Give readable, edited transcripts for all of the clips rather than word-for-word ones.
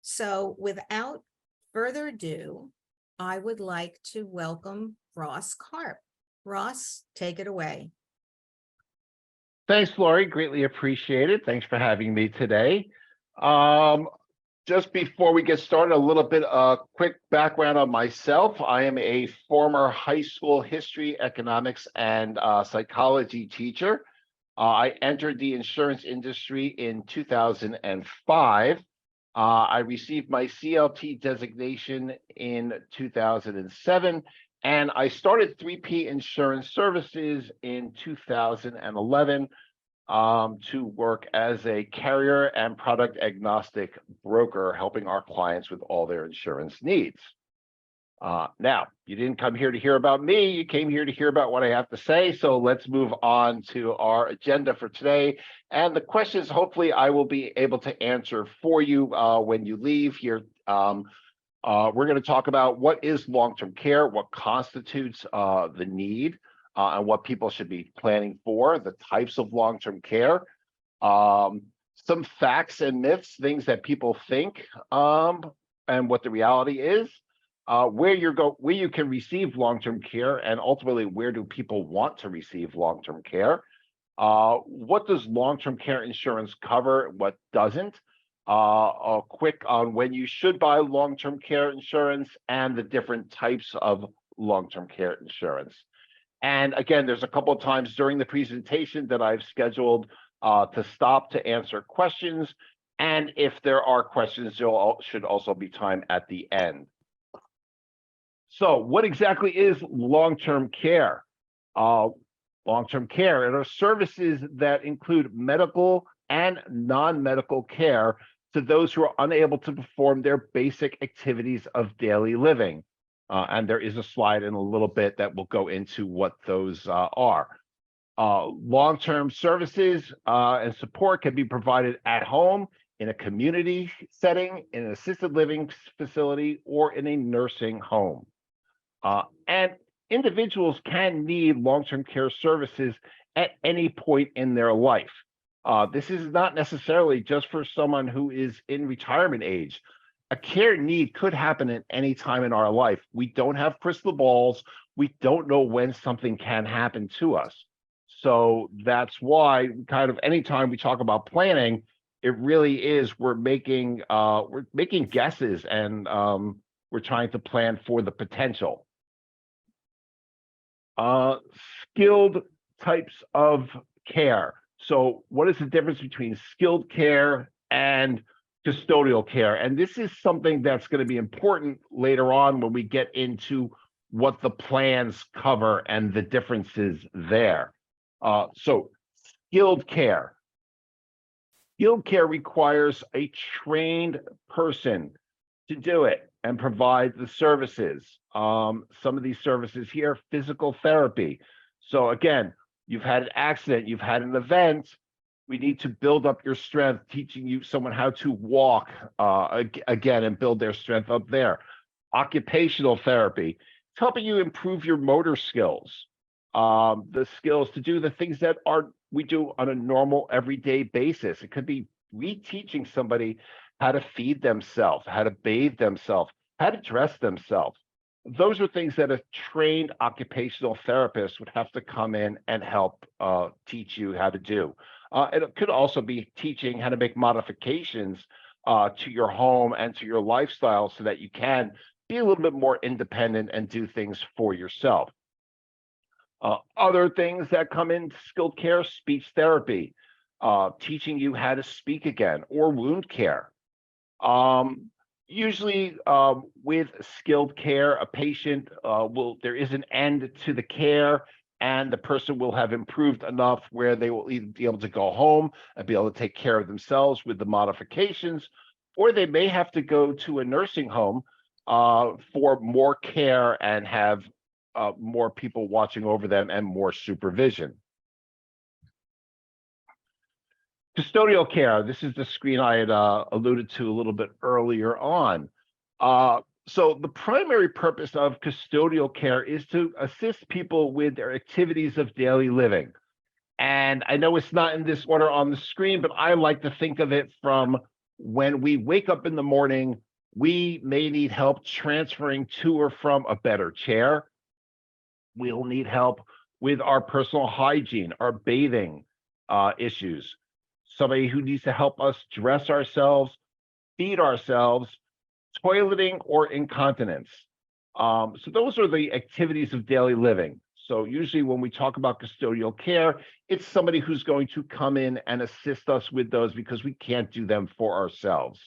So without further ado, I would like to welcome Ross Karp. Ross, take it away. Thanks, Lori. Greatly appreciated. Thanks for having me today. Um, just before we get started, a little bit quick background on myself. I am a former high school history, economics, and psychology teacher. I entered the insurance industry in 2005. I received my CLT designation in 2007, and I started 3P Insurance Services in 2011 to work as a carrier and product agnostic broker, helping our clients with all their insurance needs. Now, you didn't come here to hear about me, you came here to hear about what I have to say. So let's move on to our agenda for today. And the questions, hopefully, I will be able to answer for you when you leave here. We're going to talk about what is long-term care, what constitutes the need, and what people should be planning for, the types of long-term care, some facts and myths, things that people think, and what the reality is, where you can receive long-term care, and ultimately where do people want to receive long-term care. What does long-term care insurance cover? What doesn't? A quick on when you should buy long-term care insurance and the different types of long-term care insurance. And again, there's a couple of times during the presentation that I've scheduled to stop to answer questions. And if there are questions, there should also be time at the end. So what exactly is long-term care? Long-term care are services that include medical and non-medical care to those who are unable to perform their basic activities of daily living. And there is a slide in a little bit that will go into what those are. Long-term services and support can be provided at home, in a community setting, in an assisted living facility, or in a nursing home. And individuals can need long-term care services at any point in their life. This is not necessarily just for someone who is in retirement age. A care need could happen at any time in our life. We don't have crystal balls. We don't know when something can happen to us. So that's why kind of anytime we talk about planning, it really is we're making guesses, and we're trying to plan for the potential. Skilled types of care. So what is the difference between skilled care and custodial care? And this is something that's going to be important later on when we get into what the plans cover and the differences there. So skilled care. Skilled care requires a trained person to do it and provide the services. Some of these services here, physical therapy. So again, you've had an accident, you've had an event, we need to build up your strength, teaching someone how to walk again and build their strength up there. Occupational therapy, it's helping you improve your motor skills, the skills to do the things that we do on a normal everyday basis. It could be reteaching somebody how to feed themselves, how to bathe themselves, how to dress themselves. Those are things that a trained occupational therapist would have to come in and help teach you how to do. It could also be teaching how to make modifications to your home and to your lifestyle so that you can be a little bit more independent and do things for yourself. Other things that come in skilled care, speech therapy, teaching you how to speak again, or wound care. Usually with skilled care, a patient there is an end to the care, and the person will have improved enough where they will either be able to go home and be able to take care of themselves with the modifications, or they may have to go to a nursing home for more care and have more people watching over them and more supervision. Custodial care, this is the screen I had alluded to a little bit earlier on. So the primary purpose of custodial care is to assist people with their activities of daily living. And I know it's not in this order on the screen, but I like to think of it from when we wake up in the morning, we may need help transferring to or from a better chair. We'll need help with our personal hygiene, our bathing issues. Somebody who needs to help us dress ourselves, feed ourselves, toileting, or incontinence. So those are the activities of daily living. So usually when we talk about custodial care, it's somebody who's going to come in and assist us with those because we can't do them for ourselves.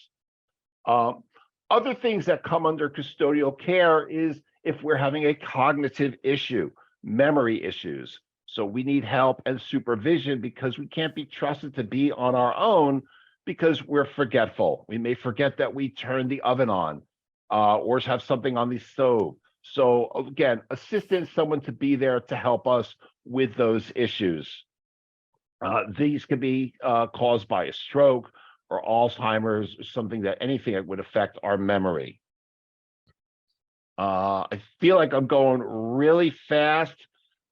Other things that come under custodial care is if we're having a cognitive issue, memory issues. So we need help and supervision because we can't be trusted to be on our own because we're forgetful. We may forget that we turned the oven on or have something on the stove. So again, assisting someone to be there to help us with those issues. These could be caused by a stroke or Alzheimer's, anything that would affect our memory. I feel like I'm going really fast.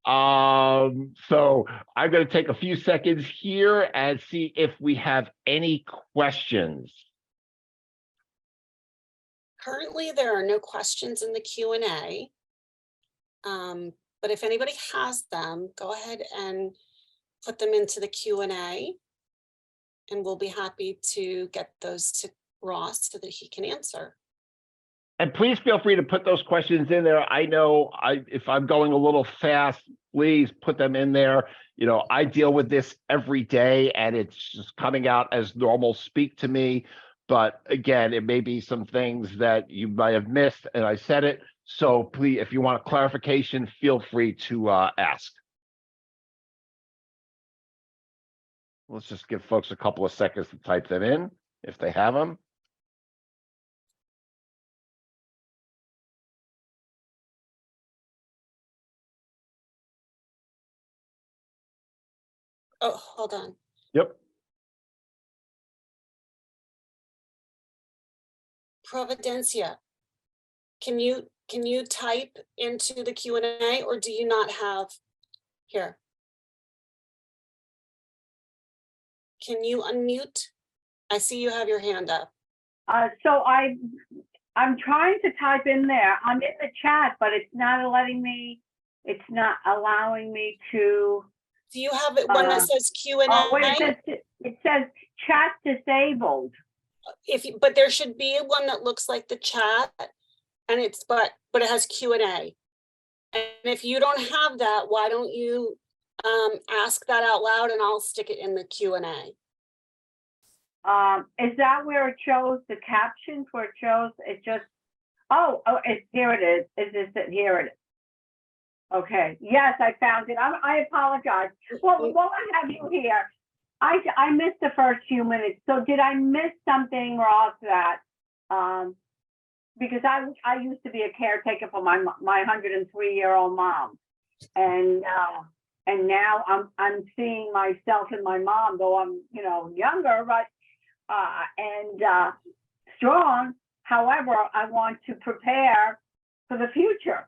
So I'm going to take a few seconds here and see if we have any questions. Currently, there are no questions in the Q&A. But if anybody has them, go ahead and put them into the Q&A. And we'll be happy to get those to Ross so that he can answer. And please feel free to put those questions in there. I know if I'm going a little fast, please put them in there. You know, I deal with this every day and it's just coming out as normal speak to me. But again, it may be some things that you might have missed and I said it. So please, if you want clarification, feel free to ask. Let's just give folks a couple of seconds to type them in if they have them. Oh, hold on. Yep. Providencia, can you type into the Q&A or do you not have here? Can you unmute? I see you have your hand up. So I'm trying to type in there. I'm in the chat, but it's not letting me. It's not allowing me to. Do you have it one that says Q&A? It says chat disabled. But there should be one that looks like the chat, and but it has Q&A. And if you don't have that, why don't you ask that out loud, and I'll stick it in the Q&A. Is that where it shows the captions? Where it shows it just? Oh, here it is. Is this it? Here it is. Okay. Yes, I found it. I apologize. Well, while I have you here, I missed the first few minutes. So did I miss something, Ross? That because I used to be a caretaker for my 103-year-old mom, and now I'm seeing myself and my mom, though I'm younger, but and strong. However, I want to prepare for the future.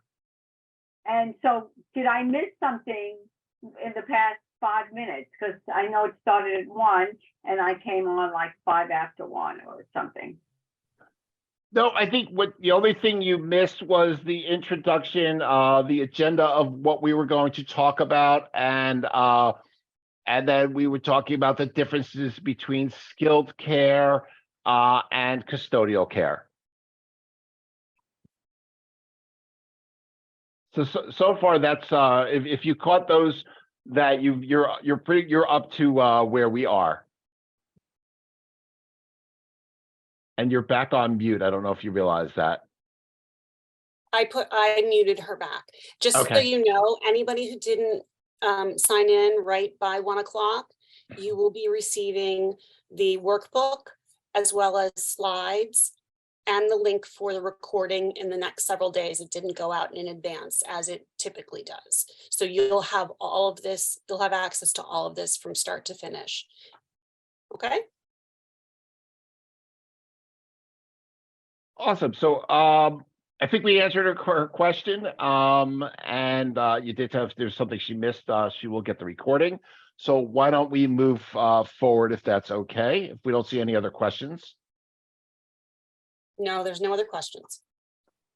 And so did I miss something in the past 5 minutes? Because I know it started at 1 and I came on like 5 after 1 or something. No, I think the only thing you missed was the introduction, the agenda of what we were going to talk about, and then we were talking about the differences between skilled care and custodial care. So far, that's if you caught those, that you're up to where we are, and you're back on mute. I don't know if you realize that. I muted her back. Just Okay. So you know, anybody who didn't sign in right by 1 o'clock, you will be receiving the workbook as well as slides and the link for the recording in the next several days. It didn't go out in advance as it typically does. So you'll have all of this, you'll have access to all of this from start to finish. Okay? Awesome. So I think we answered her question. And you did have, if there's something she missed, she will get the recording. So why don't we move forward if that's okay, if we don't see any other questions? No, there's no other questions.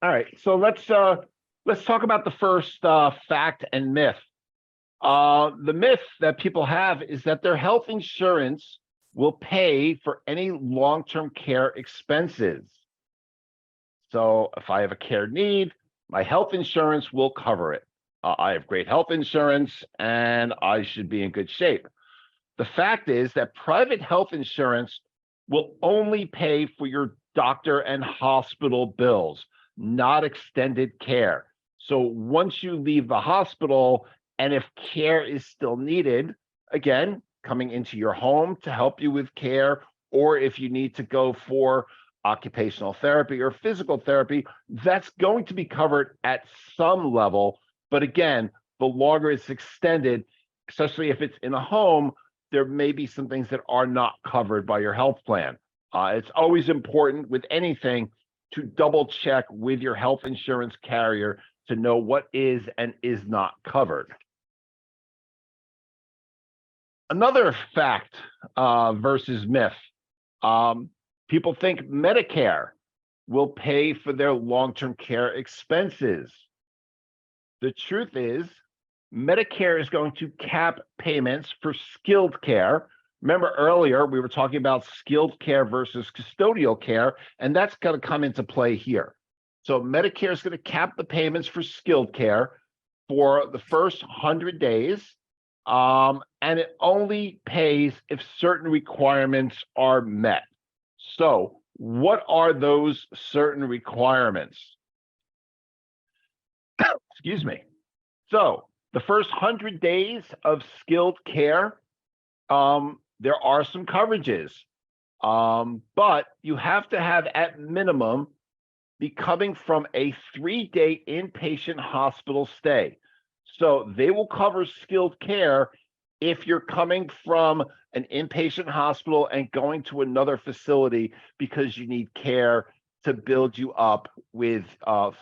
All right, so let's talk about the first fact and myth. The myth that people have is that their health insurance will pay for any long-term care expenses. So if I have a care need, my health insurance will cover it. I have great health insurance and I should be in good shape. The fact is that private health insurance will only pay for your doctor and hospital bills, not extended care. So once you leave the hospital, and if care is still needed, again, coming into your home to help you with care, or if you need to go for occupational therapy or physical therapy, that's going to be covered at some level. But again, the longer it's extended, especially if it's in a home, there may be some things that are not covered by your health plan. It's always important with anything to double check with your health insurance carrier to know what is and is not covered. Another fact versus myth. People think Medicare will pay for their long-term care expenses. The truth is, Medicare is going to cap payments for skilled care. Remember earlier, we were talking about skilled care versus custodial care, and that's going to come into play here. So Medicare is going to cap the payments for skilled care for the first 100 days, and it only pays if certain requirements are met. So what are those certain requirements? Excuse me. So the first 100 days of skilled care, there are some coverages, but you have to have at minimum be coming from a 3-day inpatient hospital stay. So they will cover skilled care if you're coming from an inpatient hospital and going to another facility because you need care to build you up with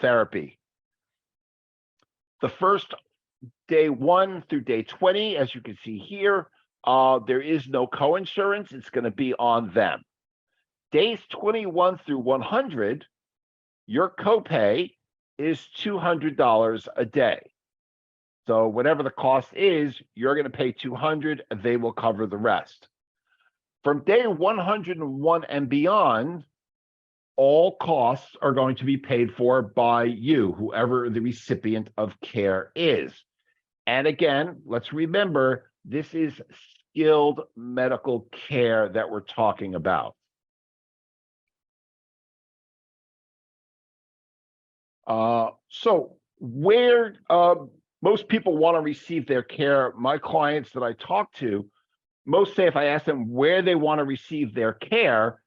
therapy. The first day 1 through day 20, as you can see here, there is no coinsurance. It's going to be on them. Days 21 through 100, your copay is $200 a day. So whatever the cost is, you're going to pay $200, and they will cover the rest. From day 101 and beyond, all costs are going to be paid for by you, whoever the recipient of care is. And again, let's remember, this is skilled medical care that we're talking about. So where most people want to receive their care, my clients that I talk to, most say if I ask them where they want to receive their care,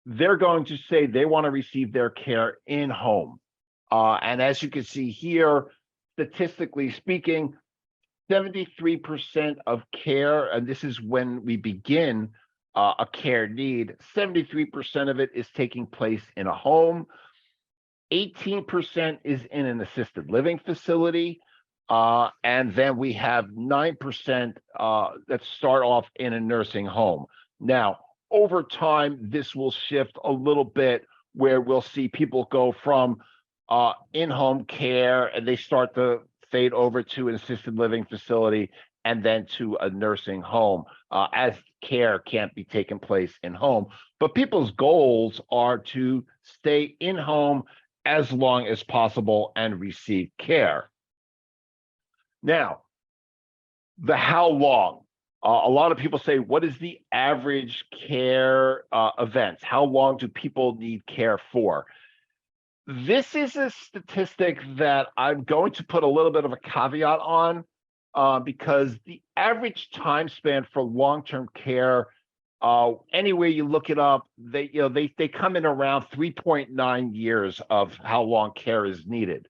they're going to say they want to receive their care in home. And as you can see here, statistically speaking, 73% of care, and this is when we begin a care need, 73% of it is taking place in a home. 18% is in an assisted living facility. And then we have 9% that start off in a nursing home. Now, over time, this will shift a little bit where we'll see people go from in-home care and they start to fade over to an assisted living facility and then to a nursing home as care can't be taken place in home. But people's goals are to stay in home as long as possible and receive care. Now, the how long. A lot of people say, what is the average care events? How long do people need care for? This is a statistic that I'm going to put a little bit of a caveat on because the average time span for long-term care, anywhere you look it up, they come in around 3.9 years of how long care is needed.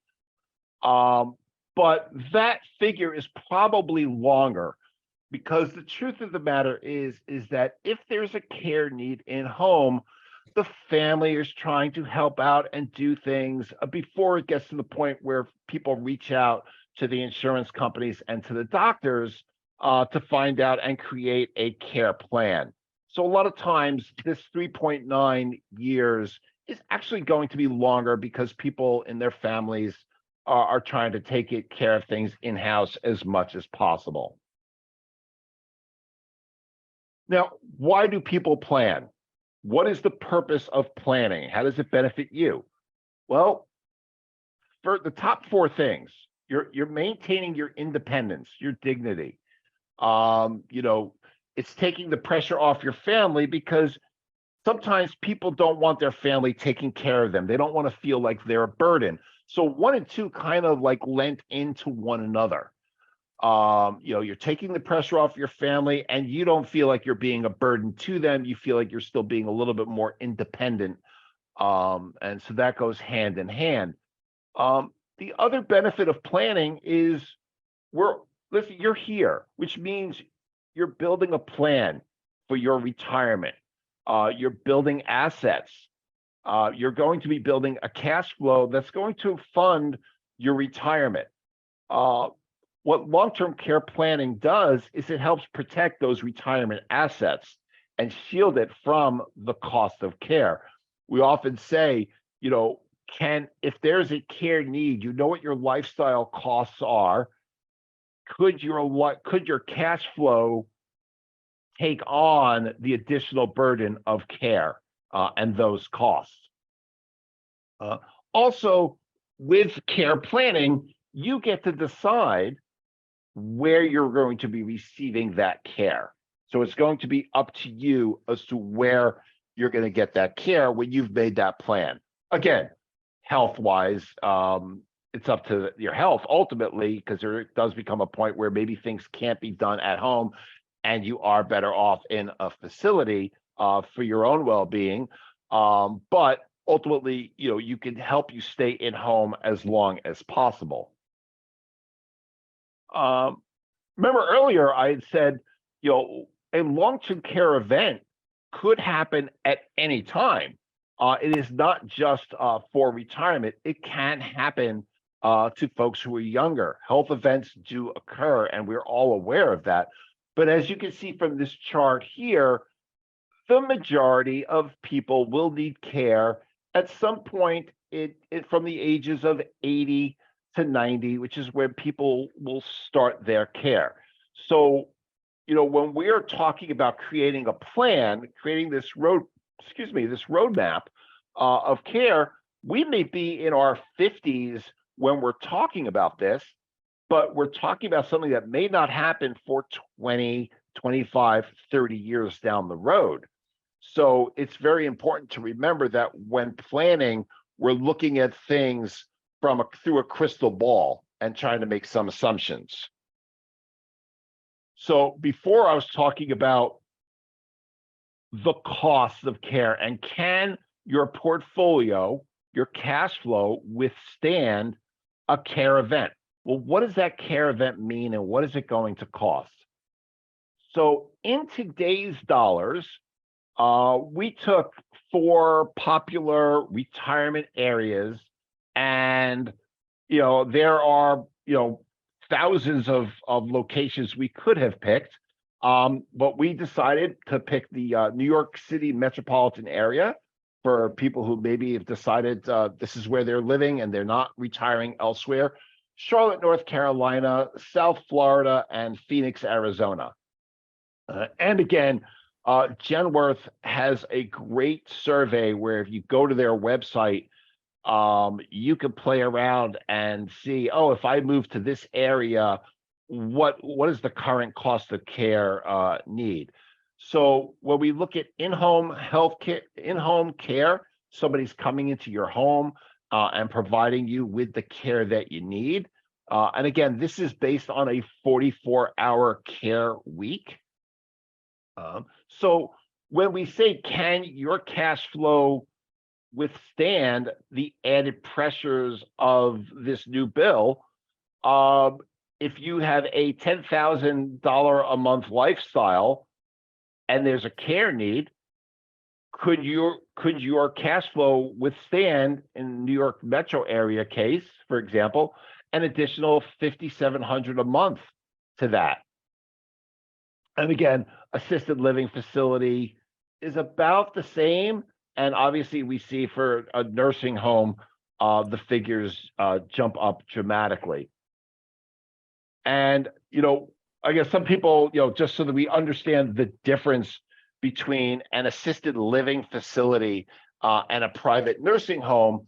But that figure is probably longer because the truth of the matter is that if there's a care need in home, the family is trying to help out and do things before it gets to the point where people reach out to the insurance companies and to the doctors to find out and create a care plan. So a lot of times this 3.9 years is actually going to be longer because people in their families are trying to care of things in-house as much as possible. Now, why do people plan? What is the purpose of planning? How does it benefit you? Well, for the top four things, you're maintaining your independence, your dignity. It's taking the pressure off your family because sometimes people don't want their family taking care of them. They don't want to feel like they're a burden. So 1 and 2 kind of like lent into one another. You're taking the pressure off your family and you don't feel like you're being a burden to them. You feel like you're still being a little bit more independent. And so that goes hand in hand. The other benefit of planning is you're here, which means you're building a plan for your retirement. You're building assets. You're going to be building a cash flow that's going to fund your retirement. What long-term care planning does is it helps protect those retirement assets and shield it from the cost of care. We often say, if there's a care need, you know what your lifestyle costs are. Could your cash flow take on the additional burden of care and those costs? Also, with care planning, you get to decide where you're going to be receiving that care. So it's going to be up to you as to where you're going to get that care when you've made that plan. Again, health-wise, it's up to your health ultimately, because there does become a point where maybe things can't be done at home and you are better off in a facility for your own well-being. But ultimately, you can help you stay in home as long as possible. Remember earlier I had said, a long-term care event could happen at any time. It is not just for retirement. It can happen to folks who are younger. Health events do occur, and we're all aware of that. But as you can see from this chart here, the majority of people will need care at some point from the ages of 80 to 90, which is where people will start their care. So, when we're talking about creating a plan, creating this roadmap of care, we may be in our 50s when we're talking about this, but we're talking about something that may not happen for 20, 25, 30 years down the road. So it's very important to remember that when planning, we're looking at things through a crystal ball and trying to make some assumptions. So before I was talking about the cost of care and can your portfolio, your cash flow withstand a care event? Well, what does that care event mean and what is it going to cost? So in today's dollars, we took 4 popular retirement areas, and there are thousands of locations we could have picked, but we decided to pick the New York City metropolitan area for people who maybe have decided this is where they're living and they're not retiring elsewhere. Charlotte, North Carolina, South Florida, and Phoenix, Arizona. And again, Genworth has a great survey where if you go to their website, you can play around and see, if I move to this area, what is the current cost of care need? So when we look at in-home healthcare, in-home care, somebody's coming into your home and providing you with the care that you need. And again, this is based on a 44-hour care week. So when we say, can your cash flow withstand the added pressures of this new bill? If you have a $10,000 a month lifestyle and there's a care need, could your cash flow withstand, in New York metro area case, for example, an additional $5,700 a month to that? And again, assisted living facility is about the same, And obviously we see for a nursing home, the figures jump up dramatically. And, I guess some people, just so that we understand the difference between an assisted living facility and a private nursing home,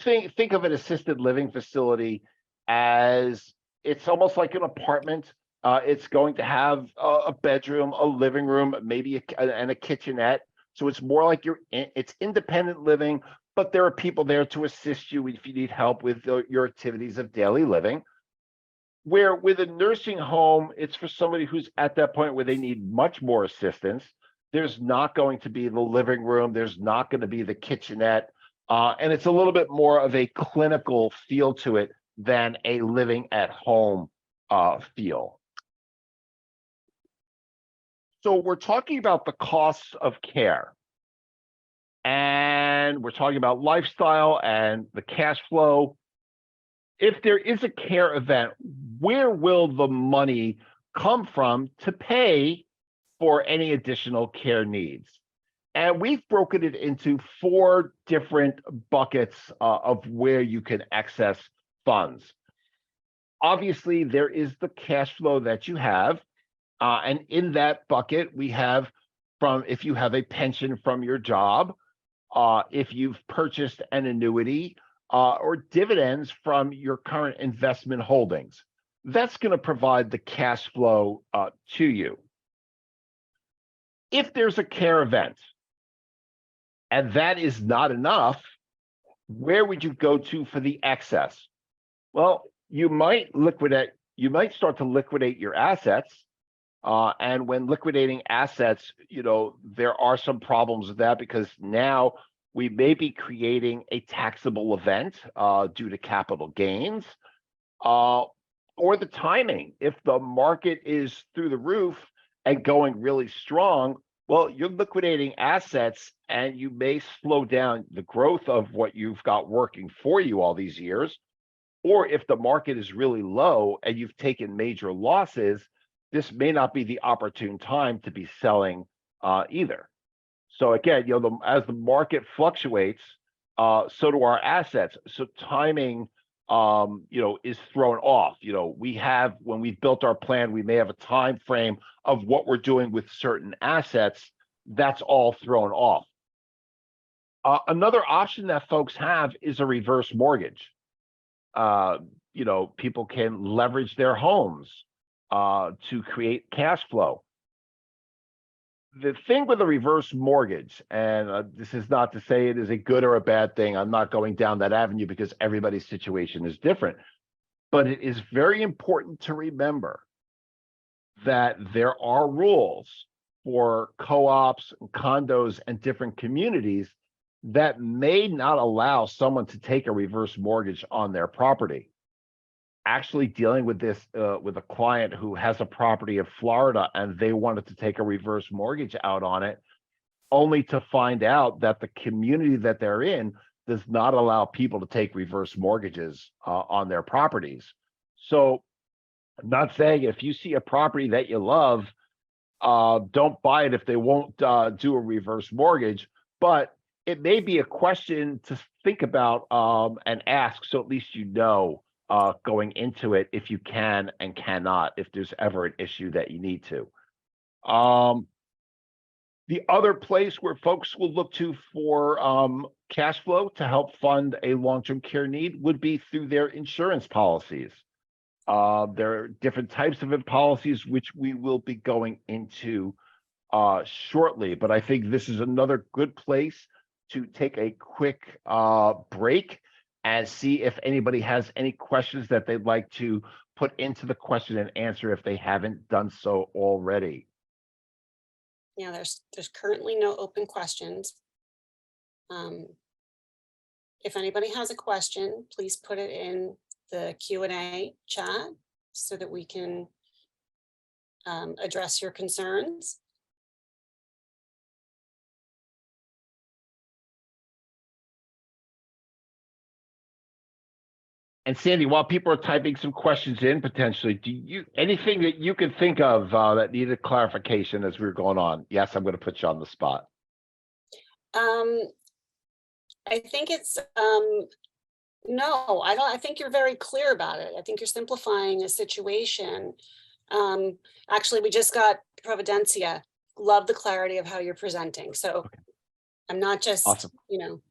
think of an assisted living facility as it's almost like an apartment. It's going to have a bedroom, a living room, maybe and a kitchenette. So it's more like it's independent living, but there are people there to assist you if you need help with your activities of daily living. Where with a nursing home, it's for somebody who's at that point where they need much more assistance. There's not going to be the living room. There's not going to be the kitchenette. And it's a little bit more of a clinical feel to it than a living at home feel. So we're talking about the costs of care. And we're talking about lifestyle and the cash flow. If there is a care event, where will the money come from to pay for any additional care needs? And we've broken it into 4 different buckets of where you can access funds. Obviously, there is the cash flow that you have. And in that bucket, we have from if you have a pension from your job, if you've purchased an annuity, or dividends from your current investment holdings. That's going to provide the cash flow to you. If there's a care event and that is not enough, where would you go to for the excess? Well, you might start to liquidate your assets. And when liquidating assets, there are some problems with that because now we may be creating a taxable event due to capital gains or the timing. If the market is through the roof and going really strong, well, you're liquidating assets and you may slow down the growth of what you've got working for you all these years. Or if the market is really low and you've taken major losses, this may not be the opportune time to be selling either. So again, as the market fluctuates, so do our assets. So timing, is thrown off. When we've built our plan, we may have a time frame of what we're doing with certain assets. That's all thrown off. Another option that folks have is a reverse mortgage. People can leverage their homes to create cash flow. The thing with a reverse mortgage, and this is not to say it is a good or a bad thing. I'm not going down that avenue because everybody's situation is different. But it is very important to remember that there are rules for co-ops, condos, and different communities that may not allow someone to take a reverse mortgage on their property. Actually dealing with this with a client who has a property in Florida and they wanted to take a reverse mortgage out on it, only to find out that the community that they're in does not allow people to take reverse mortgages on their properties. So I'm not saying if you see a property that you love, don't buy it if they won't do a reverse mortgage, but it may be a question to think about and ask, so at least going into it if you can and cannot, if there's ever an issue that you need to. The other place where folks will look to for cash flow to help fund a long-term care need would be through their insurance policies. There are different types of policies, which we will be going into shortly, but I think this is another good place to take a quick break and see if anybody has any questions that they'd like to put into the question and answer if they haven't done so already. Yeah, there's currently no open questions. If anybody has a question, please put it in the Q&A chat so that we can address your concerns. And Sandy, while people are typing some questions in potentially, anything that you can think of that needed clarification as we were going on? Yes, I'm going to put you on the spot. I think it's, no, I think you're very clear about it. I think you're simplifying a situation. Actually, we just got Providencia. Love the clarity of how you're presenting. So I'm not just, Awesome. you know,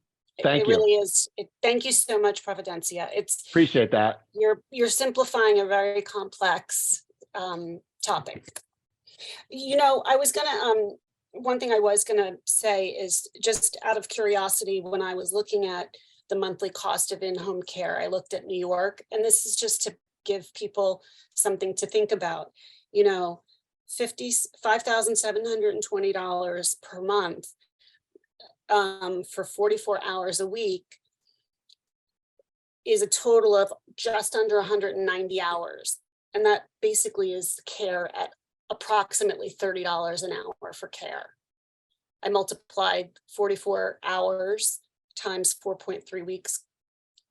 Thank it you. really is. Thank you so much, Providencia. It's, Appreciate that. you're simplifying a very complex topic. You know, I was gonna, one thing I was gonna say is just out of curiosity, when I was looking at the monthly cost of in-home care, I looked at New York, and this is just to give people something to think about. You know, $55,720 per month for 44 hours a week is a total of just under 190 hours. And that basically is care at approximately $30 an hour for care. I multiplied 44 hours times 4.3 weeks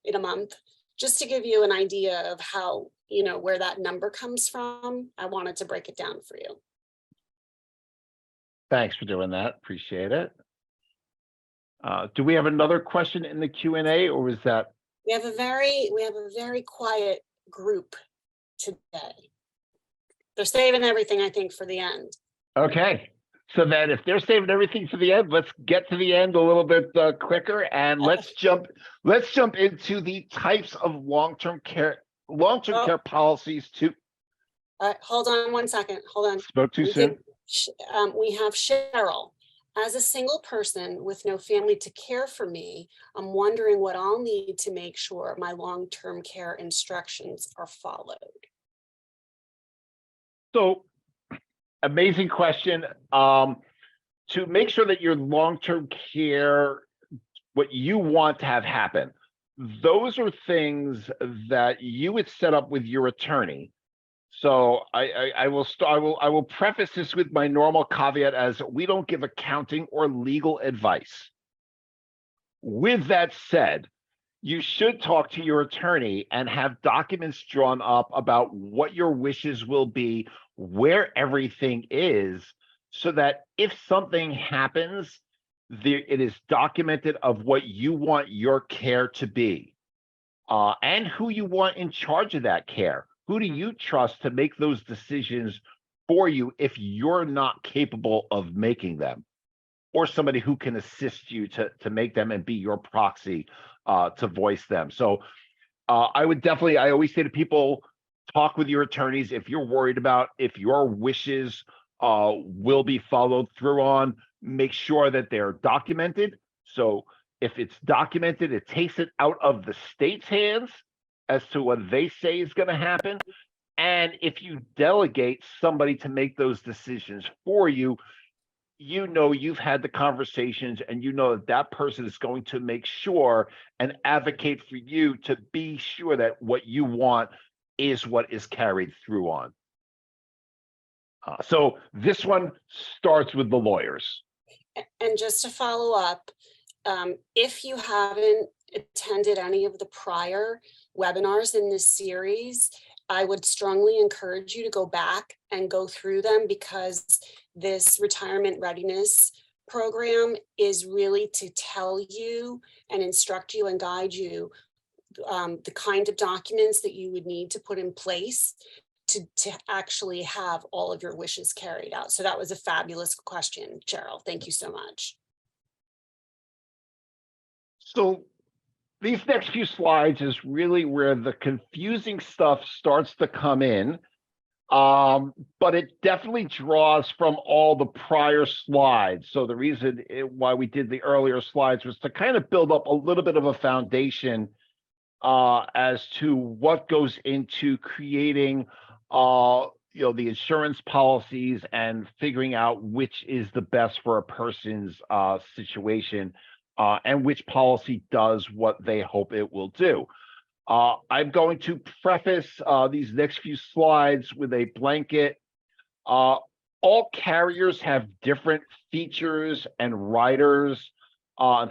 in a month, just to give you an idea of how, you know, where that number comes from. I wanted to break it down for you. Thanks for doing that. Appreciate it. Do we have another question in the Q&A, or was that? We have a very quiet group today. They're saving everything, I think, for the end. Okay, so then if they're saving everything for the end, let's get to the end a little bit quicker, and let's jump into the types of long-term care policies to. All right, hold on one second. Hold on. Spoke too soon. We have Cheryl. As a single person with no family to care for me, I'm wondering what I'll need to make sure my long-term care instructions are followed. So, amazing question. To make sure that your long-term care, what you want to have happen, those are things that you would set up with your attorney. So I will preface this with my normal caveat as we don't give accounting or legal advice. With that said, you should talk to your attorney and have documents drawn up about what your wishes will be, where everything is, so that if something happens, it is documented of what you want your care to be, and who you want in charge of that care. Who do you trust to make those decisions for you if you're not capable of making them, or somebody who can assist you to make them and be your proxy to voice them. So I always say to people, talk with your attorneys if you're worried about if your wishes will be followed through on. Make sure that they're documented. So if it's documented, it takes it out of the state's hands as to what they say is going to happen. And if you delegate somebody to make those decisions for you, you know you've had the conversations and you know that that person is going to make sure and advocate for you to be sure that what you want is what is carried through on. So this one starts with the lawyers. And just to follow up, if you haven't attended any of the prior webinars in this series, I would strongly encourage you to go back and go through them, because this retirement readiness program is really to tell you and instruct you and guide you the kind of documents that you would need to put in place to actually have all of your wishes carried out. So that was a fabulous question, Cheryl. Thank you so much. So these next few slides is really where the confusing stuff starts to come in. But it definitely draws from all the prior slides. So the reason why we did the earlier slides was to kind of build up a little bit of a foundation as to what goes into creating the insurance policies and figuring out which is the best for a person's situation, and which policy does what they hope it will do. I'm going to preface these next few slides with a blanket. All carriers have different features and riders,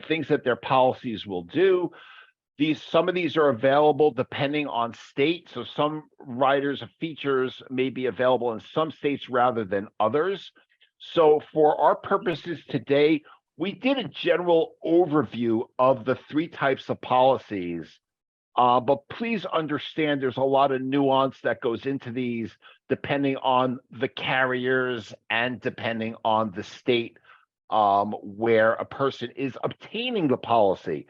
things that their policies will do. Some of these are available depending on state. So some riders of features may be available in some states rather than others. So for our purposes today, we did a general overview of the three types of policies. But please understand there's a lot of nuance that goes into these depending on the carriers and depending on the state where a person is obtaining the policy.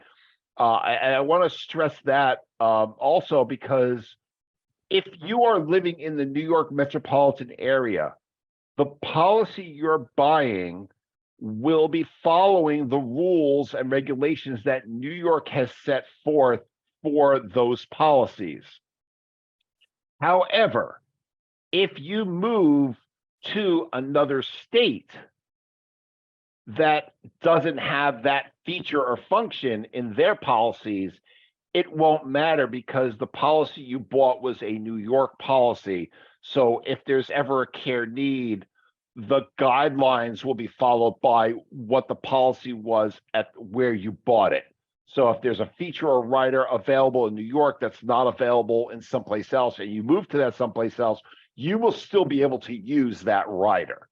I want to stress that also because if you are living in the New York metropolitan area, the policy you're buying will be following the rules and regulations that New York has set forth for those policies. However, if you move to another state that doesn't have that feature or function in their policies, it won't matter because the policy you bought was a New York policy. So if there's ever a care need, the guidelines will be followed by what the policy was at where you bought it. So if there's a feature or rider available in New York that's not available in someplace else, and you move to that someplace else, you will still be able to use that rider.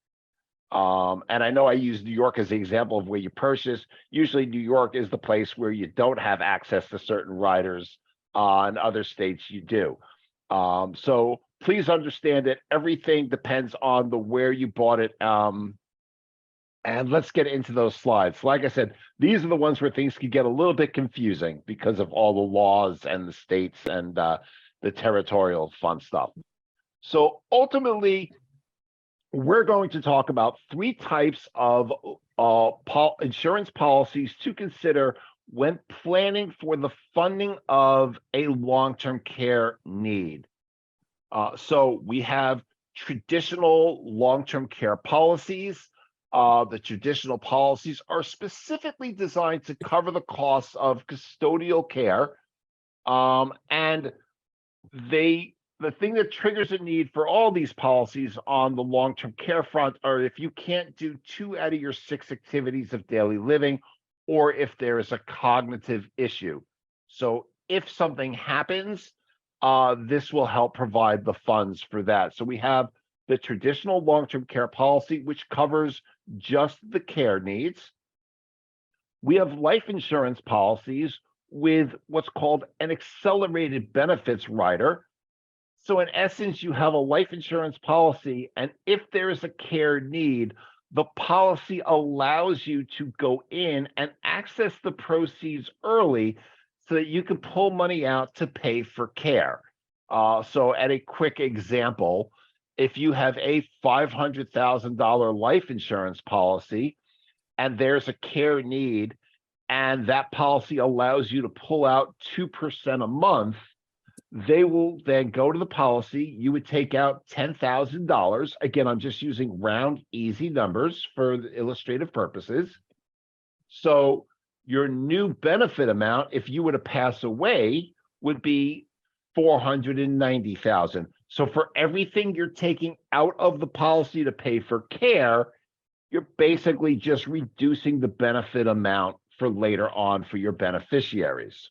And I know I use New York as the example of where you purchase. Usually New York is the place where you don't have access to certain riders. In other states you do. So please understand that everything depends on the where you bought it. And let's get into those slides. Like I said, these are the ones where things can get a little bit confusing because of all the laws and the states and the territorial fun stuff. So ultimately, we're going to talk about three types of insurance policies to consider when planning for the funding of a long-term care need. So we have traditional long-term care policies. The traditional policies are specifically designed to cover the costs of custodial care. And the thing that triggers a need for all these policies on the long-term care front are if you can't do 2 out of your 6 activities of daily living, or if there is a cognitive issue. So if something happens, this will help provide the funds for that. So we have the traditional long-term care policy, which covers just the care needs. We have life insurance policies with what's called an accelerated benefits rider. So in essence, you have a life insurance policy, and if there is a care need, the policy allows you to go in and access the proceeds early so that you can pull money out to pay for care. So at a quick example, if you have a $500,000 life insurance policy and there's a care need, and that policy allows you to pull out 2% a month, they will then go to the policy. You would take out $10,000. Again, I'm just using round, easy numbers for the illustrative purposes. So your new benefit amount, if you were to pass away, would be $490,000. So for everything you're taking out of the policy to pay for care, you're basically just reducing the benefit amount for later on for your beneficiaries.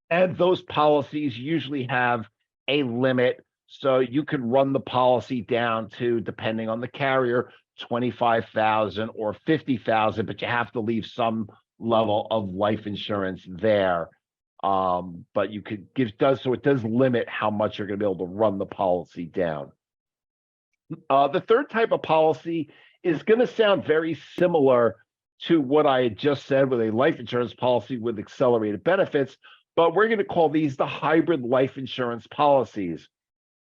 And those policies usually have a limit. So you can run the policy down to, depending on the carrier, 25,000 or 50,000, but you have to leave some level of life insurance there. But you could it does limit how much you're going to be able to run the policy down. The third type of policy is going to sound very similar to what I had just said with a life insurance policy with accelerated benefits, but we're going to call these the hybrid life insurance policies,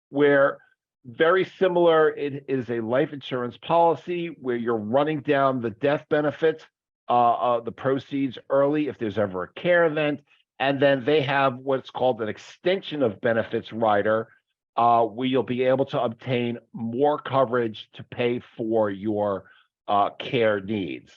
where very similar, it is a life insurance policy where you're running down the death benefit, the proceeds early if there's ever a care event. And then they have what's called an extension of benefits rider, where you'll be able to obtain more coverage to pay for your care needs.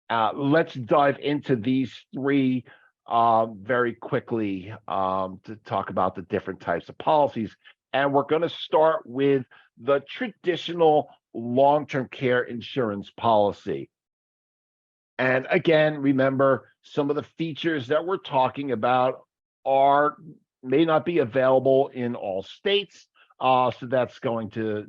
Let's dive into these three very quickly to talk about the different types of policies. And we're going to start with the traditional long-term care insurance policy. And again, remember, some of the features that we're talking about may not be available in all states. So that's going to,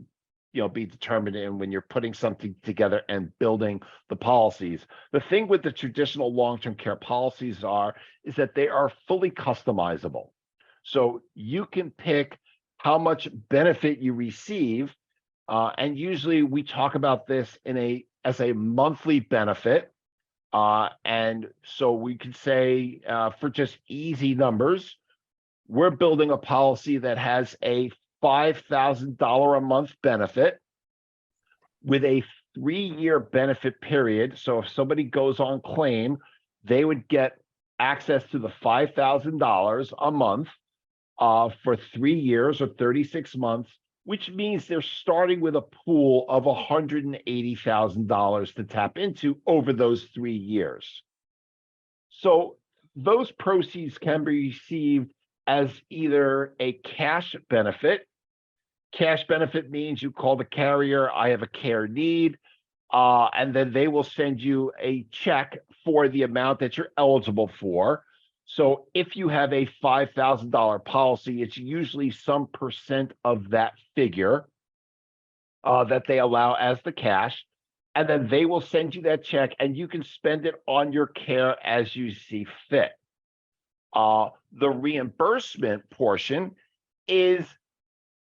be determined in when you're putting something together and building the policies. The thing with the traditional long-term care policies is that they are fully customizable. So you can pick how much benefit you receive, and usually we talk about this as a monthly benefit. And so we could say, for just easy numbers, we're building a policy that has a $5,000 a month benefit with a 3-year benefit period. So if somebody goes on claim, they would get access to the $5,000 a month for 3 years or 36 months, which means they're starting with a pool of $180,000 to tap into over those 3 years. So those proceeds can be received as either a cash benefit. Cash benefit means you call the carrier, I have a care need, and then they will send you a check for the amount that you're eligible for. So if you have a $5,000 policy, it's usually some percent of that figure that they allow as the cash, and then they will send you that check and you can spend it on your care as you see fit. The reimbursement portion is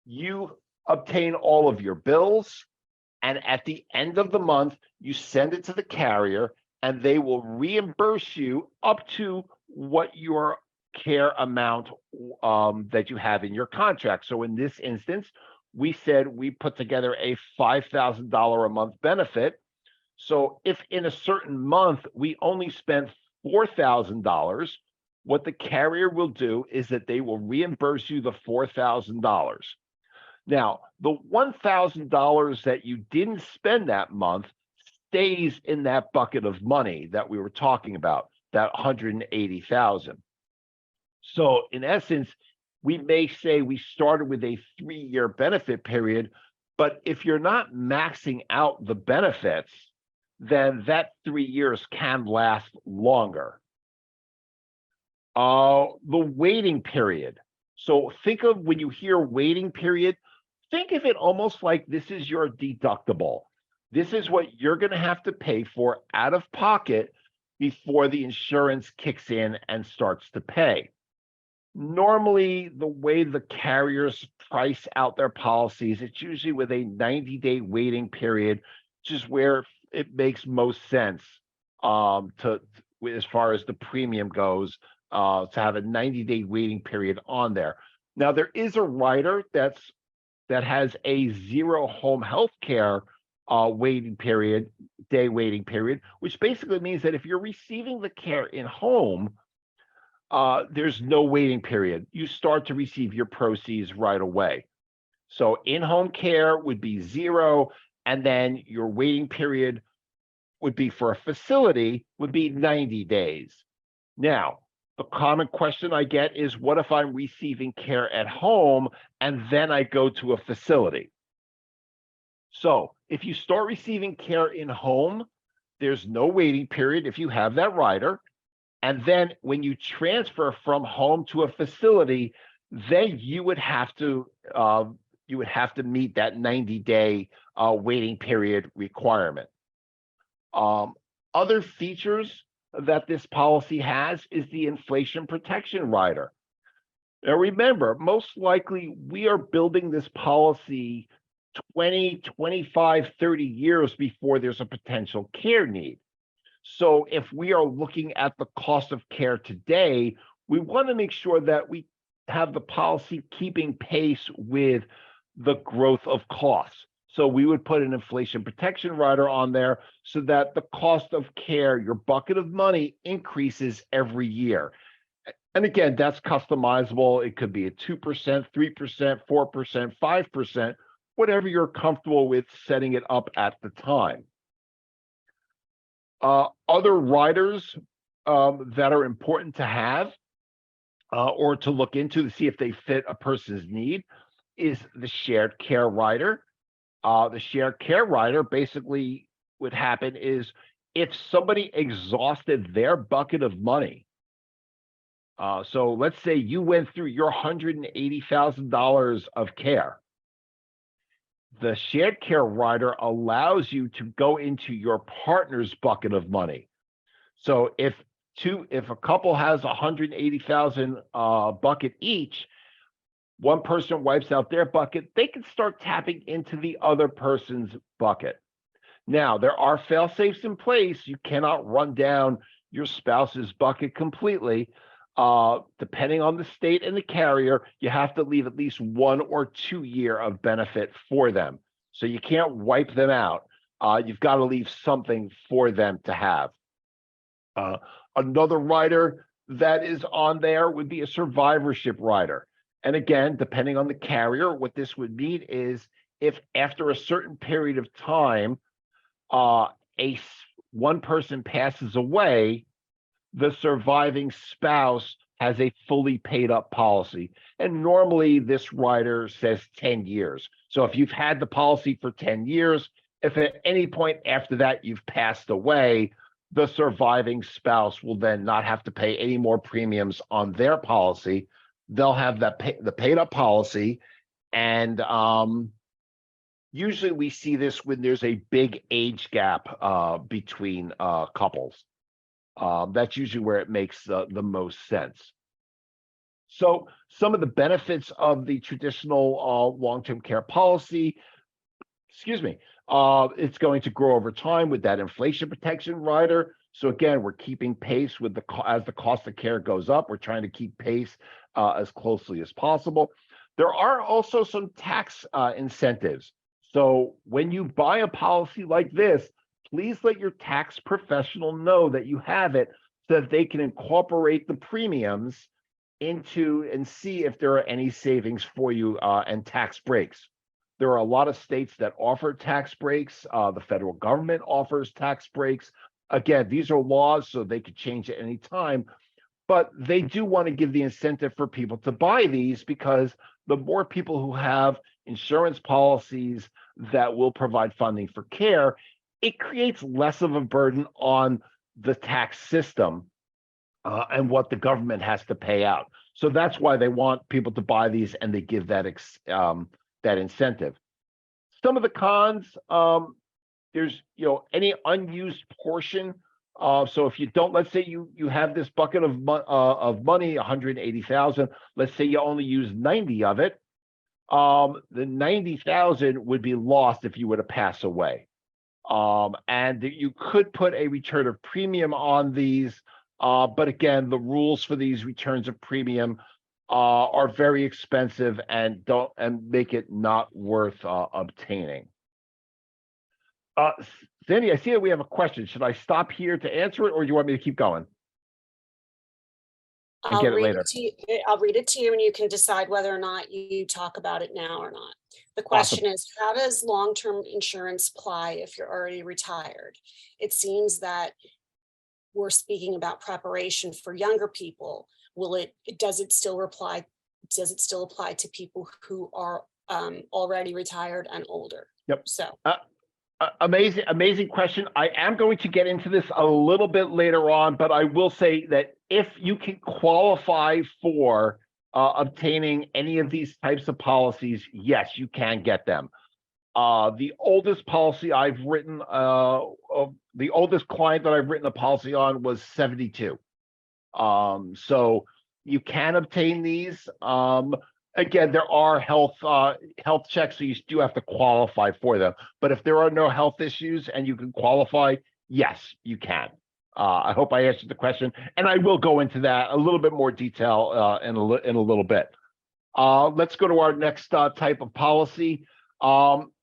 you obtain all of your bills, and at the end of the month, you send it to the carrier and they will reimburse you up to what your care amount that you have in your contract. So in this instance, we said we put together a $5,000 a month benefit. So if in a certain month we only spent $4,000, what the carrier will do is that they will reimburse you the $4,000. Now, the $1,000 that you didn't spend that month stays in that bucket of money that we were talking about, that $180,000. So in essence, we may say we started with a 3-year benefit period, but if you're not maxing out the benefits, then that 3 years can last longer. The waiting period. So think of when you hear waiting period, think of it almost like this is your deductible. This is what you're going to have to pay for out of pocket before the insurance kicks in and starts to pay. Normally, the way the carriers price out their policies, it's usually with a 90-day waiting period, which is where it makes most sense as far as the premium goes, to have a 90-day waiting period on there. Now, there is a rider that has a 0 home health care waiting period, which basically means that if you're receiving the care in home, there's no waiting period. You start to receive your proceeds right away. So in-home care would be 0, and then your waiting period would be for a facility would be 90 days. Now, the common question I get is, what if I'm receiving care at home and then I go to a facility? So if you start receiving care in home, there's no waiting period if you have that rider. And then when you transfer from home to a facility, then you would have to meet that 90-day waiting period requirement. Other features that this policy has is the inflation protection rider. Now remember, most likely we are building this policy 20, 25, 30 years before there's a potential care need. So if we are looking at the cost of care today, we want to make sure that we have the policy keeping pace with the growth of costs. So we would put an inflation protection rider on there so that the cost of care, your bucket of money, increases every year. And again, that's customizable. It could be a 2%, 3%, 4%, 5%, whatever you're comfortable with setting it up at the time. Other riders that are important to have or to look into to see if they fit a person's need is the shared care rider. The shared care rider basically would happen is if somebody exhausted their bucket of money. So let's say you went through your $180,000 of care. The shared care rider allows you to go into your partner's bucket of money. So if a couple has 180,000 bucket each, one person wipes out their bucket, they can start tapping into the other person's bucket. Now, there are fail safes in place. You cannot run down your spouse's bucket completely. Depending on the state and the carrier, you have to leave at least 1 or 2 year of benefit for them. So you can't wipe them out. You've got to leave something for them to have. Another rider that is on there would be a survivorship rider. And again, depending on the carrier, what this would mean is if after a certain period of time, one person passes away, the surviving spouse has a fully paid up policy. And normally this rider says 10 years. So if you've had the policy for 10 years, if at any point after that you've passed away, the surviving spouse will then not have to pay any more premiums on their policy. They'll have the paid up policy. And usually we see this when there's a big age gap between couples. That's usually where it makes the most sense. So some of the benefits of the traditional long-term care policy, it's going to grow over time with that inflation protection rider. So again, we're keeping pace with as the cost of care goes up, we're trying to keep pace as closely as possible. There are also some tax incentives. So when you buy a policy like this, please let your tax professional know that you have it so that they can incorporate the premiums into and see if there are any savings for you and tax breaks. There are a lot of states that offer tax breaks. The federal government offers tax breaks. Again, these are laws, so they could change at any time, but they do want to give the incentive for people to buy these because the more people who have insurance policies that will provide funding for care, it creates less of a burden on the tax system and what the government has to pay out. So that's why they want people to buy these, and they give that that incentive. Some of the cons, there's any unused portion. So if you don't, let's say you have this bucket of money, 180,000. Let's say you only use 90 of it. The 90,000 would be lost if you were to pass away. And you could put a return of premium on these, but again, the rules for these returns of premium are very expensive and make it not worth obtaining. Sandy, I see that we have a question. Should I stop here to answer it, or do you want me to keep going? And get it later. I'll read it to you and you can decide whether or not you talk about it now or not. The question is, how does long-term insurance apply if you're already retired? It seems that we're speaking about preparation for younger people. Does it still apply to people who are already retired and older? Yep. So amazing question. I am going to get into this a little bit later on, but I will say that if you can qualify for obtaining any of these types of policies, yes, you can get them. The oldest policy I've written, the oldest client that I've written a policy on was 72. So you can obtain these. Again, there are health checks, so you do have to qualify for them. But if there are no health issues and you can qualify, yes, you can. I hope I answered the question, and I will go into that a little bit more detail in a little bit. Let's go to our next type of policy.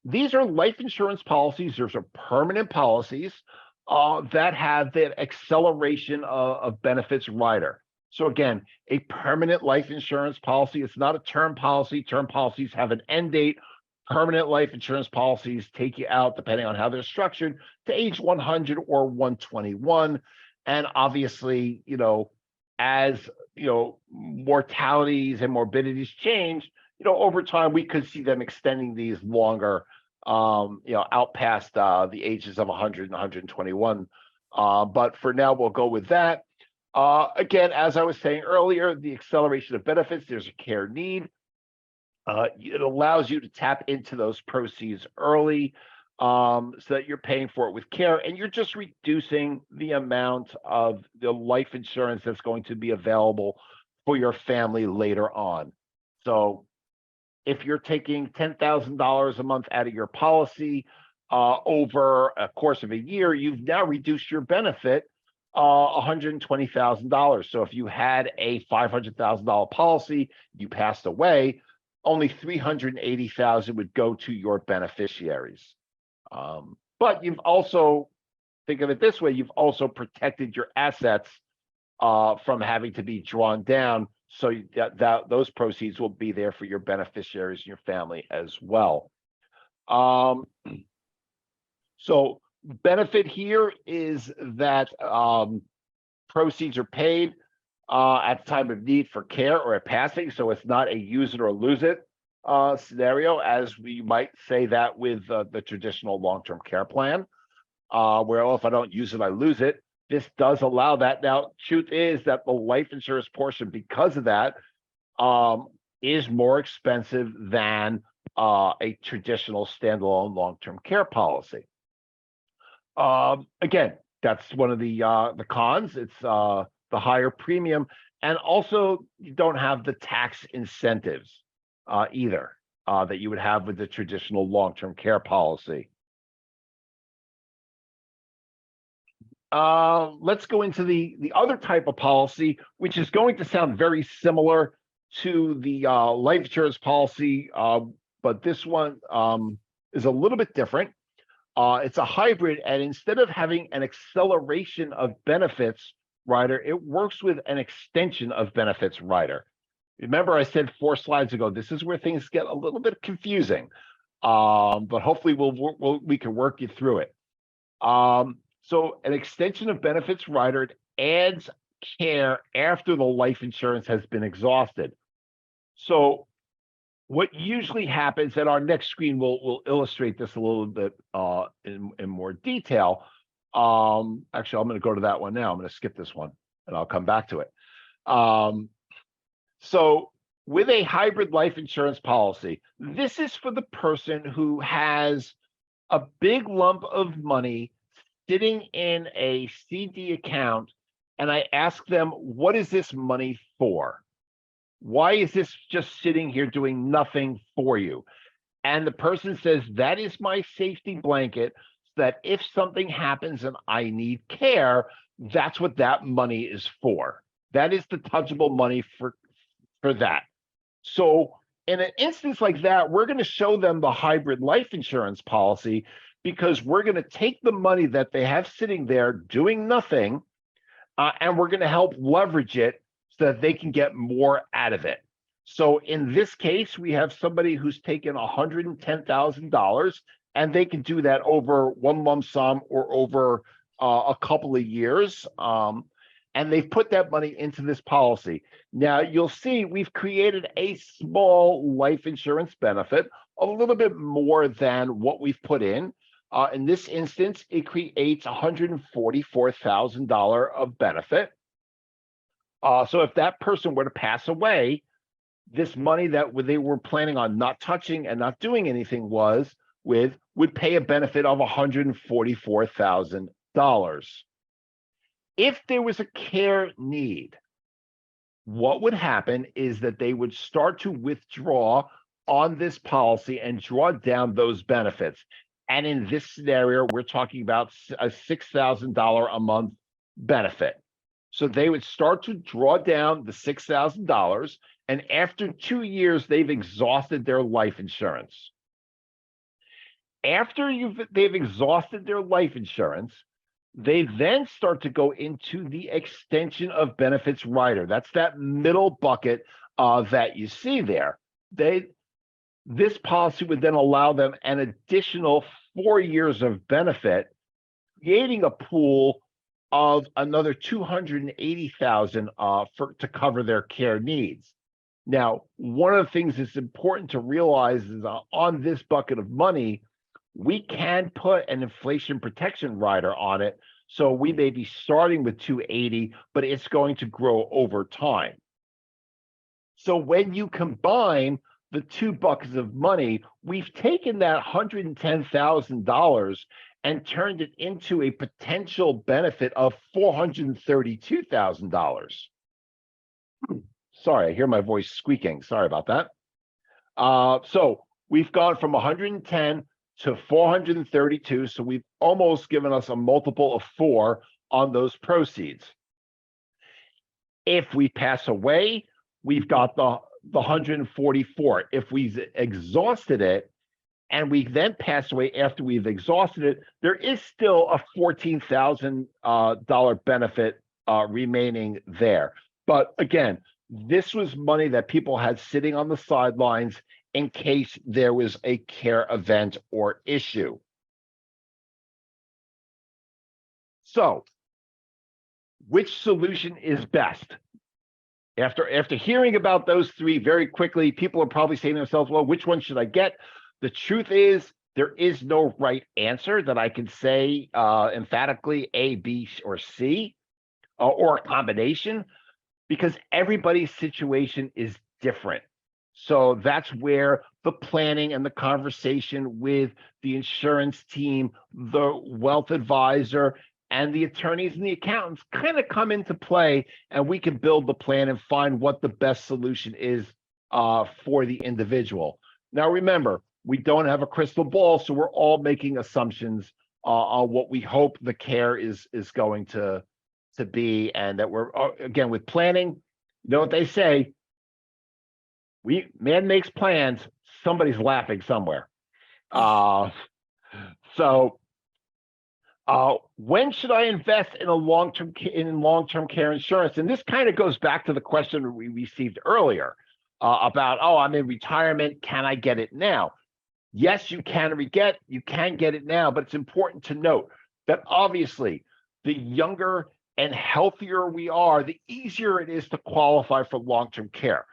These are life insurance policies. These are permanent policies that have the acceleration of benefits rider. So again, a permanent life insurance policy. It's not a term policy. Term policies have an end date. Permanent life insurance policies take you out, depending on how they're structured, to age 100 or 121. And obviously, as mortalities and morbidities change, over time we could see them extending these longer, out past the ages of 100 and 121. But for now, we'll go with that. Again, as I was saying earlier, the acceleration of benefits, there's a care need. It allows you to tap into those proceeds early, so that you're paying for it with care, and you're just reducing the amount of the life insurance that's going to be available for your family later on. So if you're taking $10,000 a month out of your policy over a course of a year, you've now reduced your benefit $120,000. So if you had a $500,000 policy, you passed away, only $380,000 would go to your beneficiaries. But you've also, think of it this way, you've also protected your assets from having to be drawn down, so that those proceeds will be there for your beneficiaries and your family as well. So benefit here is that proceeds are paid at the time of need for care or at passing, so it's not a use it or lose it scenario, as we might say that with the traditional long-term care plan, where, oh, if I don't use it, I lose it. This does allow that. Now, truth is that the life insurance portion, because of that, is more expensive than a traditional standalone long-term care policy. Again, that's one of the cons. It's the higher premium, and also you don't have the tax incentives either that you would have with the traditional long-term care policy. Let's go into the other type of policy, which is going to sound very similar to the life insurance policy, but this one is a little bit different. It's a hybrid, and instead of having an acceleration of benefits rider, it works with an extension of benefits rider. Remember, I said 4 slides ago, this is where things get a little bit confusing, but hopefully we can work you through it. So an extension of benefits rider adds care after the life insurance has been exhausted. So what usually happens, and our next screen will illustrate this a little bit in more detail. Actually, I'm going to go to that one now. I'm going to skip this one, and I'll come back to it. So with a hybrid life insurance policy, this is for the person who has a big lump of money sitting in a CD account, and I ask them, what is this money for? Why is this just sitting here doing nothing for you? And the person says, that is my safety blanket, so that if something happens and I need care, that's what that money is for. That is the touchable money for that. So in an instance like that, we're going to show them the hybrid life insurance policy, because we're going to take the money that they have sitting there doing nothing, and we're going to help leverage it so that they can get more out of it. So in this case, we have somebody who's taken $110,000, and they can do that over one lump sum or over a couple of years. And they've put that money into this policy. Now, you'll see we've created a small life insurance benefit, a little bit more than what we've put in. In this instance, it creates $144,000 of benefit. So if that person were to pass away, this money that they were planning on not touching and not doing anything would pay a benefit of $144,000. If there was a care need, what would happen is that they would start to withdraw on this policy and draw down those benefits. And in this scenario, we're talking about a $6,000 a month benefit. So they would start to draw down the $6,000, and after 2 years, they've exhausted their life insurance. After they've exhausted their life insurance, they then start to go into the extension of benefits rider. That's that middle bucket that you see there. This policy would then allow them an additional 4 years of benefit, creating a pool of another $280,000 to cover their care needs. Now, one of the things that's important to realize is on this bucket of money, we can put an inflation protection rider on it. So we may be starting with 280, but it's going to grow over time. So when you combine the two buckets of money, we've taken that $110,000 and turned it into a potential benefit of $432,000. Sorry, I hear my voice squeaking. Sorry about that. So we've gone from 110 to 432. So we've almost given us a multiple of 4 on those proceeds. If we pass away, we've got the 144. If we've exhausted it and we then pass away after we've exhausted it, there is still a $14,000 benefit remaining there. But again, this was money that people had sitting on the sidelines in case there was a care event or issue. So, which solution is best? After hearing about those three very quickly, people are probably saying to themselves, well, which one should I get? The truth is, there is no right answer that I can say emphatically A, B, or C, or a combination, because everybody's situation is different. So that's where the planning and the conversation with the insurance team, the wealth advisor, and the attorneys and the accountants kind of come into play, and we can build the plan and find what the best solution is for the individual. Now, remember, we don't have a crystal ball, so we're all making assumptions on what we hope the care is going to be, and that we're, again, with planning, you know what they say, man makes plans, somebody's laughing somewhere. When should I invest in long-term care insurance? And this kind of goes back to the question we received earlier about, oh, I'm in retirement, can I get it now? Yes, you can get it now, but it's important to note that obviously the younger and healthier we are, the easier it is to qualify for long-term care.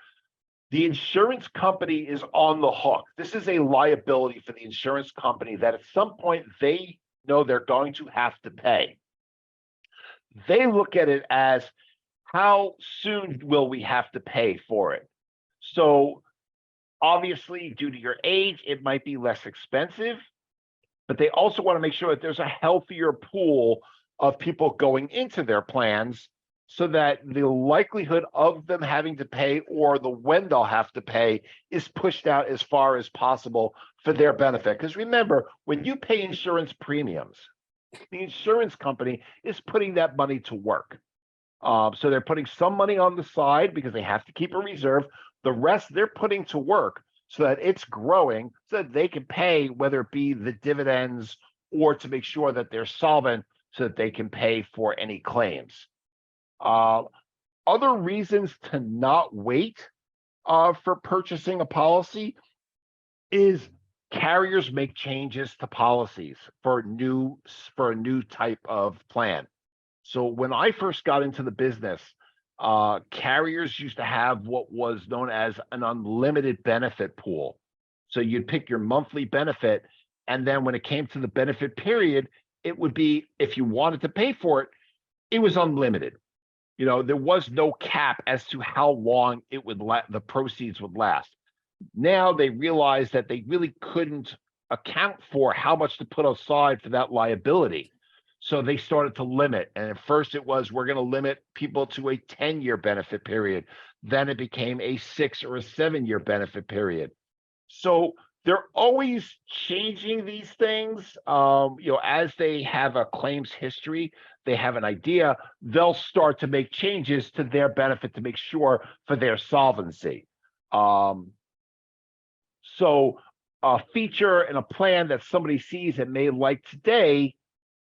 The insurance company is on the hook. This is a liability for the insurance company that at some point they know they're going to have to pay. They look at it as, how soon will we have to pay for it? So obviously, due to your age, it might be less expensive, but they also want to make sure that there's a healthier pool of people going into their plans, so that the likelihood of them having to pay or the when they'll have to pay is pushed out as far as possible for their benefit. Because remember, when you pay insurance premiums, the insurance company is putting that money to work. So they're putting some money on the side because they have to keep a reserve. The rest they're putting to work so that it's growing, so that they can pay, whether it be the dividends or to make sure that they're solvent so that they can pay for any claims. Other reasons to not wait for purchasing a policy is carriers make changes to policies for a new type of plan. So when I first got into the business, carriers used to have what was known as an unlimited benefit pool. So you'd pick your monthly benefit, and then when it came to the benefit period, it would be, if you wanted to pay for it, it was unlimited. You know, there was no cap as to how long it would the proceeds would last. Now they realize that they really couldn't account for how much to put aside for that liability. So they started to limit. And at first it was, we're going to limit people to a 10-year benefit period. Then it became a 6 or a 7-year benefit period. So they're always changing these things. You know, as they have a claims history, they have an idea, they'll start to make changes to their benefit to make sure for their solvency. So a feature and a plan that somebody sees and may like today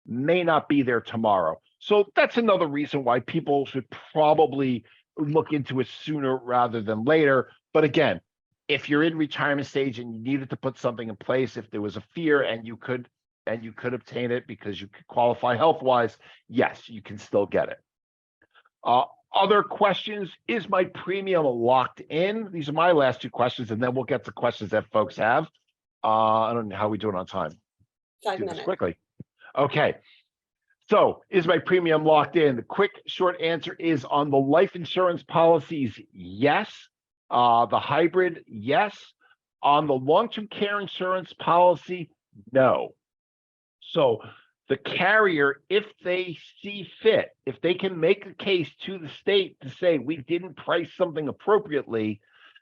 may not be there tomorrow. So that's another reason why people should probably look into it sooner rather than later. But again, if you're in retirement stage and you needed to put something in place, if there was a fear and you could obtain it because you could qualify health-wise, yes, you can still get it. Other questions, is my premium locked in? These are my last two questions, and then we'll get to questions that folks have. I don't know how we do it on time. 5 Do this minutes. quickly. Okay. So is my premium locked in? The quick, short answer is on the life insurance policies, yes. The hybrid, yes. On the long-term care insurance policy, no. So the carrier, if they see fit, if they can make a case to the state to say we didn't price something appropriately,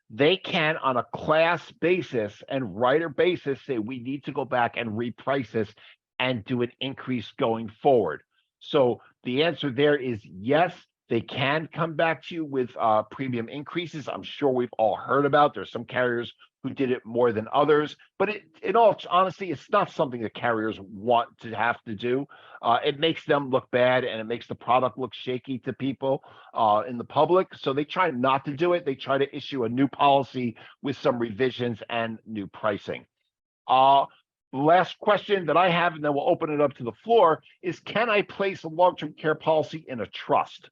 they can, on a class basis and rider basis, say we need to go back and reprice this and do an increase going forward. So the answer there is yes, they can come back to you with premium increases. I'm sure we've all heard about. There's some carriers who did it more than others, but in all honesty, it's not something that carriers want to have to do. It makes them look bad and it makes the product look shaky to people in the public. So they try not to do it. They try to issue a new policy with some revisions and new pricing. Last question that I have, and then we'll open it up to the floor, is can I place a long-term care policy in a trust?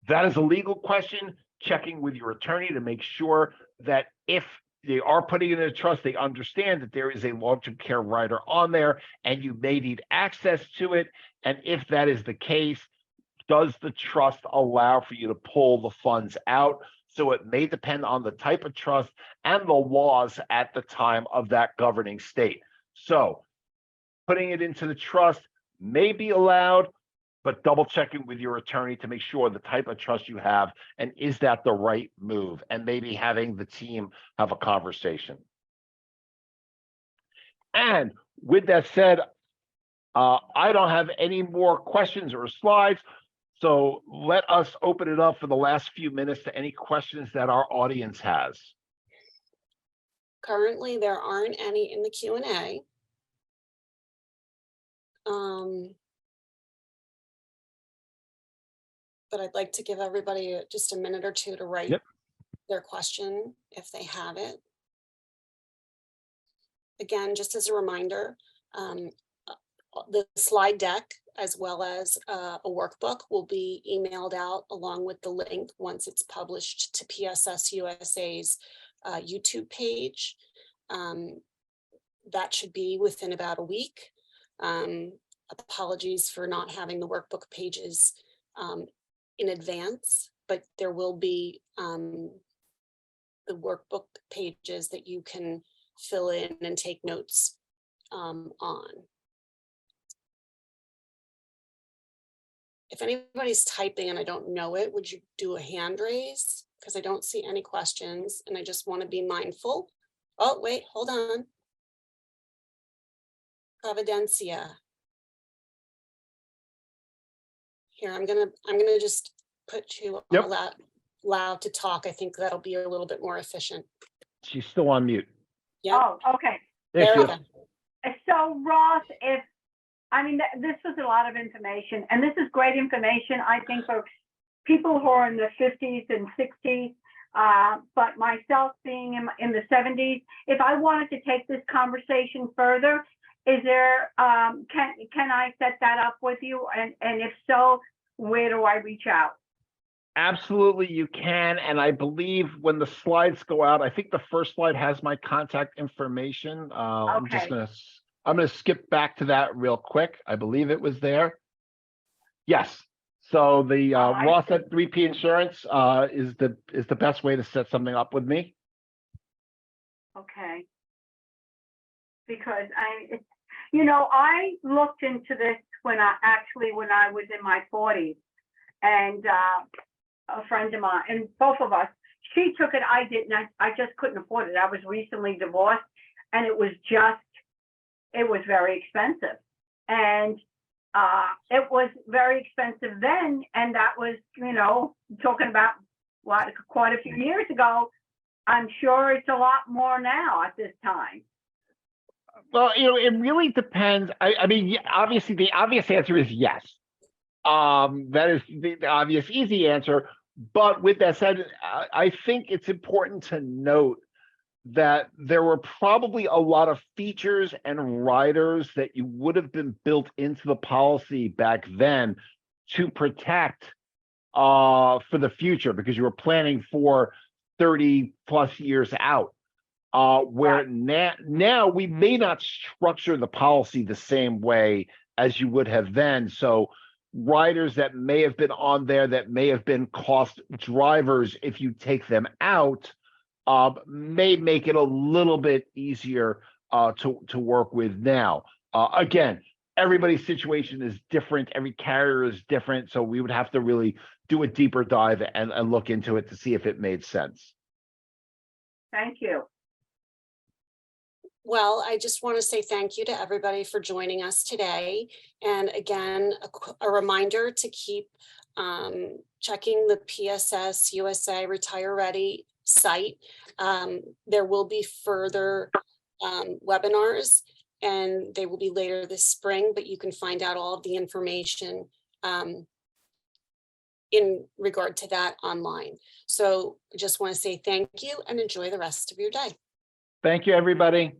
That is a legal question, checking with your attorney to make sure that if they are putting it in a trust, they understand that there is a long-term care rider on there and you may need access to it. And if that is the case, does the trust allow for you to pull the funds out? So it may depend on the type of trust and the laws at the time of that governing state. So putting it into the trust may be allowed, but double checking with your attorney to make sure the type of trust you have, and is that the right move? And maybe having the team have a conversation. And with that said, I don't have any more questions or slides. So let us open it up for the last few minutes to any questions that our audience has. Currently, there aren't any in the Q&A. But I'd like to give everybody just a minute or two to write their question if they have it. Again, just as a reminder, the slide deck as well as a workbook will be emailed out along with the link once it's published to PSS USA's YouTube page. That should be within about a week. Apologies for not having the workbook pages in advance, but there will be the workbook pages that you can fill in and take notes on. If anybody's typing and I don't know it, would you do a hand raise? Because I don't see any questions and I just want to be mindful. Oh, wait, hold on. Providencia. Here, I'm gonna just put you allowed to talk. I think that'll be a little bit more efficient. She's still on mute. Yeah. Oh, okay. There we you go. So Ross, this was a lot of information, and this is great information, I think, for people who are in the 50s and 60s, but myself being in the 70s, if I wanted to take this conversation further, is there, can I set that up with you? And if so, where do I reach out? Absolutely, you can. And I believe when the slides go out, I think the first slide has my contact information. I'm gonna skip back to that real quick. I believe it was there. Yes. So the Ross at 3P Insurance is the best way to set something up with me. Okay. Because I looked into this when I was in my 40s, and a friend of mine, and both of us, she took it, I didn't, I just couldn't afford it. I was recently divorced, and it was very expensive. And it was very expensive then, and that was, talking about quite a few years ago. I'm sure it's a lot more now at this time. Well, it really depends. I mean, obviously, the obvious answer is yes. That is the obvious, easy answer. But with that said, I think it's important to note that there were probably a lot of features and riders that you would have been built into the policy back then to protect for the future, because you were planning for 30 plus years out. Where now we may not structure the policy the same way as you would have then. So riders that may have been on there that may have been cost drivers, if you take them out, may make it a little bit easier to work with now. Again, everybody's situation is different. Every carrier is different. So we would have to really do a deeper dive and look into it to see if it made sense. Thank you. Well, I just want to say thank you to everybody for joining us today. And again, a reminder to keep checking the PSS USA Retire Ready site. There will be further webinars, and they will be later this spring, but you can find out all of the information in regard to that online. So I just want to say thank you and enjoy the rest of your day. Thank you, everybody.